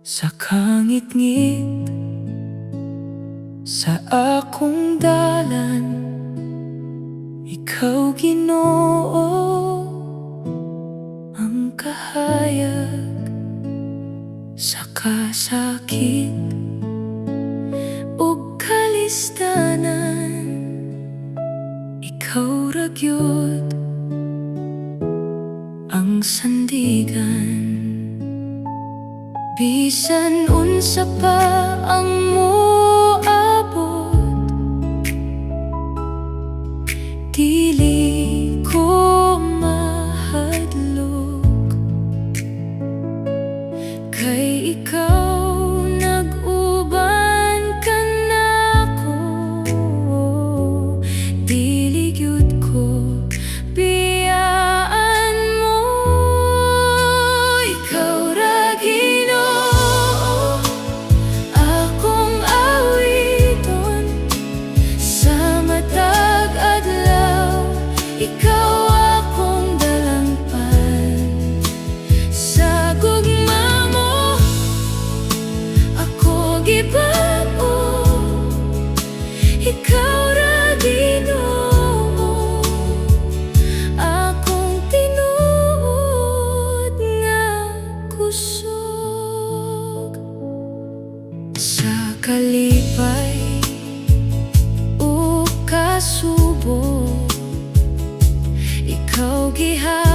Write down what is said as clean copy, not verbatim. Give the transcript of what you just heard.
Sa kangit-ngit sa akong dalan, ikaw Ginoo ang kahayag sa kasakit ug kalistanan. Ikaw ra gyud ang sandigan. Bisan unsa pa ang moabot, dili ko mahadlok, kay ikaw nag-uban ka nako. Dili gyud ko biyaan mo. Ikaw ra Ginoo akong awiton sa matag adlaw. Ikaw akong dalampan sa gugma mo. Ako gibag-o, ikaw ra Ginoo akong tinuod nga kusog. Sa kalipay o kasubo, ikaw gihapon